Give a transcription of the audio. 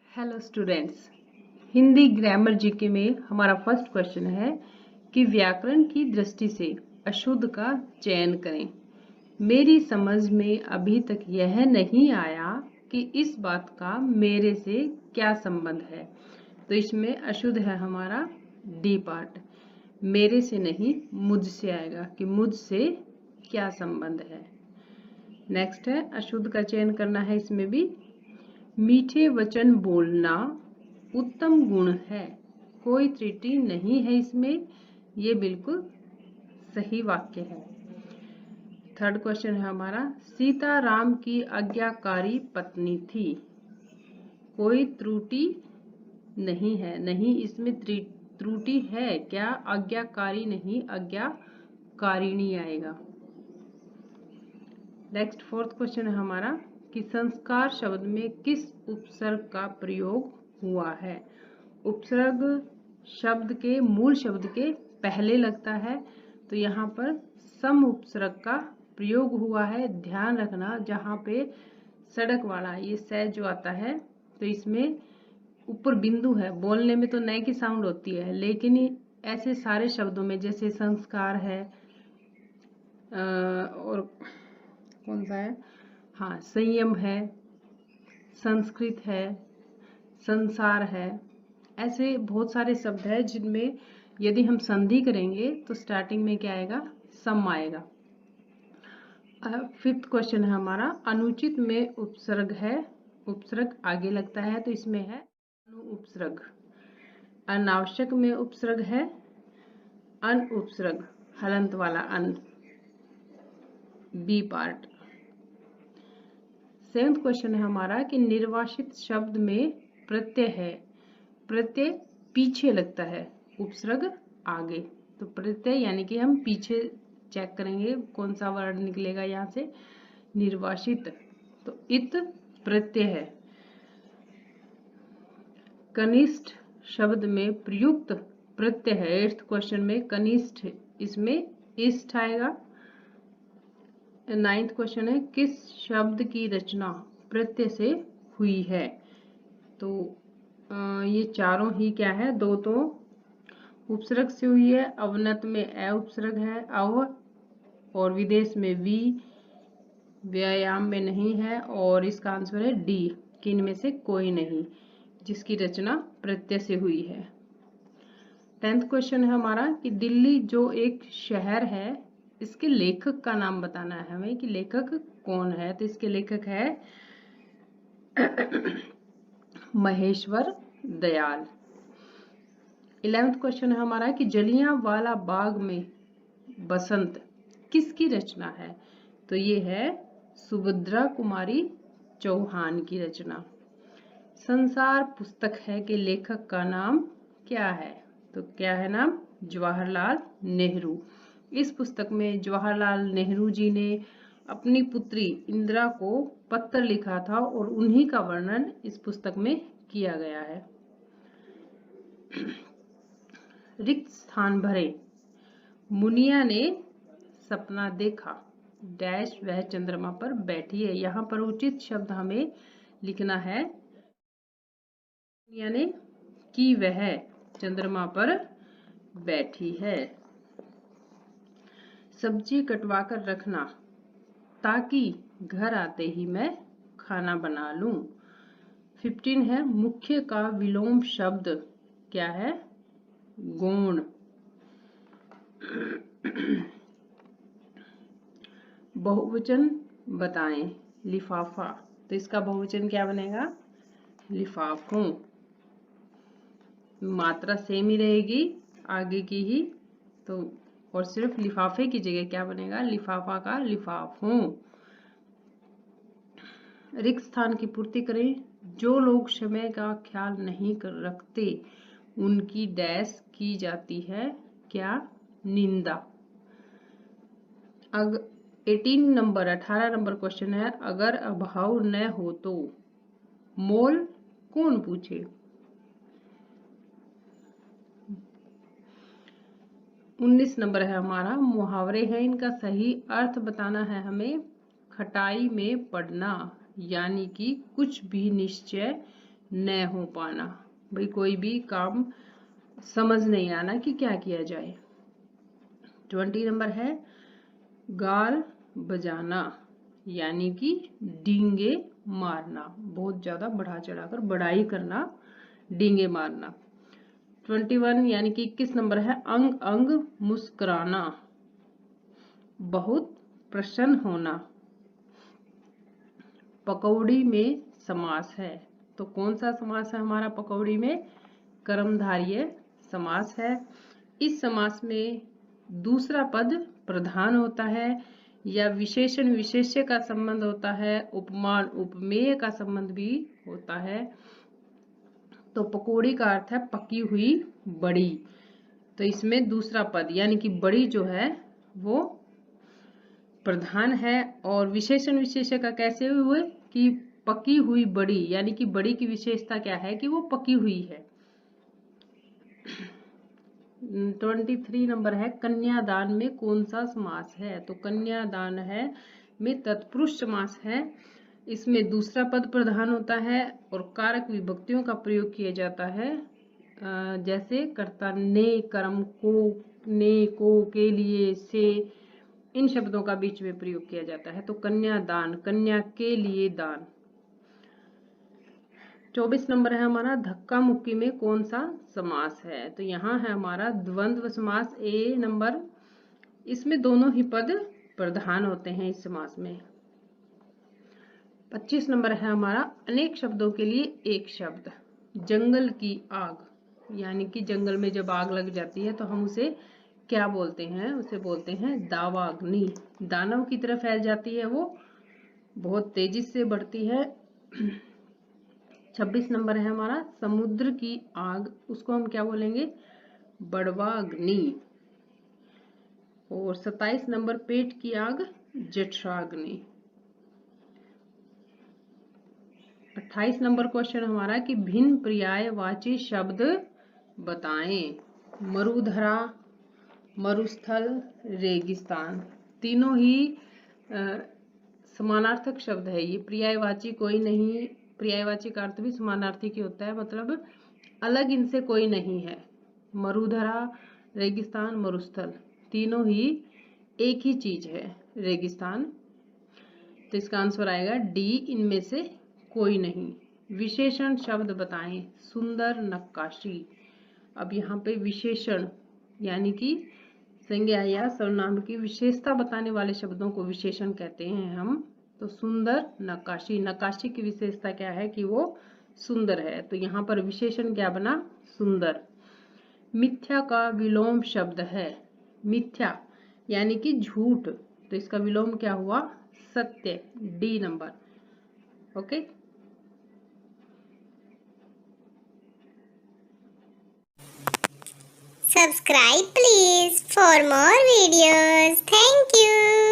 Hello students, Hindi grammar GK में हमारा first question है कि व्याकरण की दृष्टि से अशुद्ध का चयन करें। मेरी समझ में अभी तक यह नहीं आया कि इस बात का मेरे से क्या संबंध है। तो इसमें अशुद्ध है हमारा डी पार्ट, मेरे से नहीं मुझसे आएगा कि मुझसे क्या संबंध है। नेक्स्ट है अशुद्ध का चयन करना है। इसमें भी मीठे वचन बोलना उत्तम गुण है, कोई त्रुटि नहीं है इसमें, ये बिल्कुल सही वाक्य है। थर्ड क्वेश्चन है हमारा, सीता राम की आज्ञाकारी पत्नी थी, कोई त्रुटि नहीं है। नहीं, इसमें त्रुटि है क्या? आज्ञाकारी नहीं, आज्ञाकारिणी आएगा। नेक्स्ट फोर्थ क्वेश्चन है हमारा कि संस्कार शब्द में किस उपसर्ग का प्रयोग हुआ है। उपसर्ग शब्द के मूल शब्द के पहले लगता है, तो यहाँ पर सम उपसर्ग का प्रयोग हुआ है। ध्यान रखना, जहाँ पे सड़क वाला ये स जो आता है तो इसमें ऊपर बिंदु है। बोलने में तो नए की साउंड होती है, लेकिन ऐसे सारे शब्दों में जैसे संस्कार है और कौन सा है, हाँ संयम है, संस्कृत है, संसार है, ऐसे बहुत सारे शब्द हैं जिनमें यदि हम संधि करेंगे तो स्टार्टिंग में क्या आएगा? सम आएगा। फिफ्थ क्वेश्चन है हमारा, अनुचित में उपसर्ग है, उपसर्ग आगे लगता है तो इसमें है अनु उपसर्ग। अनावश्यक में उपसर्ग है अन उपसर्ग, हलंत वाला अन, बी पार्ट। सेवंथ क्वेश्चन है हमारा कि निर्वासित शब्द में प्रत्यय है, प्रत्यय पीछे लगता है, उपसर्ग आगे। तो प्रत्यय यानी कि हम पीछे चेक करेंगे कौन सा वर्ड निकलेगा यहाँ से। निर्वासित तो इत प्रत्यय है। कनिष्ठ शब्द में प्रयुक्त प्रत्यय है। एट्थ क्वेश्चन में कनिष्ठ, इसमें इष्ट आएगा। नाइन्थ क्वेश्चन है, किस शब्द की रचना प्रत्यय से हुई है। तो ये चारों ही क्या है, दो तो उपसर्ग से हुई है, अवनत में अ उपसर्ग है अव, और विदेश में वी, व्यायाम में नहीं है, और इसका आंसर है डी, किन में से कोई नहीं, जिसकी रचना प्रत्यय से हुई है। 10th क्वेश्चन है हमारा कि दिल्ली जो एक शहर है, इसके लेखक का नाम बताना है हमें कि लेखक कौन है। तो इसके लेखक है महेश्वर दयाल। 11th क्वेश्चन है हमारा कि जलियांवाला बाग में बसंत किसकी रचना है। तो ये है सुभद्रा कुमारी चौहान की रचना। संसार पुस्तक है के लेखक का नाम क्या है। तो क्या है नाम? जवाहरलाल नेहरू। इस पुस्तक में जवाहरलाल नेहरू जी ने अपनी पुत्री इंदिरा को पत्र लिखा था और उन्हीं का वर्णन इस पुस्तक में किया गया है। रिक्त स्थान भरे, मुनिया ने सपना देखा डैश वह चंद्रमा पर बैठी है। यहाँ पर उचित शब्द हमें लिखना है, मुनिया ने कि वह चंद्रमा पर बैठी है। सब्जी कटवा कर रखना ताकि घर आते ही मैं खाना बना लूं। 15 है, मुख्य का विलोम शब्द क्या है? गौण। बहुवचन बताएं, लिफाफा। तो इसका बहुवचन क्या बनेगा? लिफाफों। मात्रा सेम ही रहेगी आगे की ही, तो और सिर्फ लिफाफे की जगह क्या बनेगा? लिफाफा का लिफाफों। रिक्त स्थान की पूर्ति करें, जो लोग समय का ख्याल नहीं रखते उनकी डैश की जाती है क्या? निंदा। 18 नंबर क्वेश्चन है, अगर अभाव न हो तो मोल कौन पूछे। 19 नंबर है हमारा, मुहावरे हैं, इनका सही अर्थ बताना है हमें। खटाई में पड़ना यानी कि कुछ भी निश्चय न हो पाना, भाई कोई भी काम समझ नहीं आना कि क्या किया जाए। 20 नंबर है गाल बजाना, यानी कि डींगे मारना, बहुत ज्यादा बढ़ा चढ़ाकर बड़ाई करना, डींगे मारना। 21 यानी कि 21 नंबर है अंग अंग मुस्कुराना, बहुत प्रसन्न होना। पकौड़ी में समास है, तो कौन सा समास है हमारा पकौड़ी में? कर्मधारय समास है। इस समास में दूसरा पद प्रधान होता है या विशेषण विशेष्य का संबंध होता है, उपमान उपमेय का संबंध भी होता है। तो पकौड़ी का अर्थ है पकी हुई बड़ी, तो इसमें दूसरा पद यानी कि बड़ी जो है वो प्रधान है। और विशेषण विशेष्य का कैसे हुए कि पकी हुई बड़ी, यानी कि बड़ी की विशेषता क्या है कि वो पकी हुई है। 23 नंबर है कन्यादान में कौन सा समास है? तो कन्यादान है में तत्पुरुष समास है। इसमें दूसरा पद प्रधान होता है और कारक विभक्तियों का प्रयोग किया जाता है, जैसे कर्ता ने, कर्म को, ने, को, के लिए, से, इन शब्दों का बीच में प्रयोग किया जाता है। तो कन्यादान, कन्या के लिए दान। 24 नंबर है हमारा धक्का मुक्की में कौन सा समास है? तो यहाँ है हमारा द्वंद्व समास ए नंबर, इसमें दोनों ही पद प्रधान होते हैं इस समास में। 25 नंबर है हमारा अनेक शब्दों के लिए एक शब्द, जंगल की आग, यानी कि जंगल में जब आग लग जाती है तो हम उसे क्या बोलते हैं? उसे बोलते हैं दावाग्नि। दानव की तरह फैल जाती है, वो बहुत तेजी से बढ़ती है। 26 नंबर है हमारा समुद्र की आग, उसको हम क्या बोलेंगे? बड़वाग्नि। और 27 नंबर पेट की आग, जठराग्नि। 28 नंबर क्वेश्चन हमारा कि भिन्न पर्यायवाची शब्द बताएं। मरुधरा, मरुस्थल, रेगिस्तान, तीनों ही समानार्थक शब्द है। ये पर्यायवाची कोई नहीं, पर्यायवाची का अर्थ भी समानार्थी ही होता है, मतलब अलग इनसे कोई नहीं है। मरुधरा, रेगिस्तान, मरुस्थल, तीनों ही एक ही चीज है, रेगिस्तान। तो इसका आंसर आएगा डी, इनमें से कोई नहीं। विशेषण शब्द बताएं। सुंदर, नक्काशी। अब यहाँ पे विशेषण यानी कि संज्ञा या सर्वनाम की विशेषता बताने वाले शब्दों को विशेषण कहते हैं हम। तो सुंदर, नक्काशी, नक्काशी की विशेषता क्या है कि वो सुंदर है, तो यहाँ पर विशेषण क्या बना? सुंदर। मिथ्या का विलोम शब्द है, मिथ्या यानी कि झूठ, तो इसका विलोम क्या हुआ? सत्य, D number. Okay. Subscribe please for more videos. Thank you.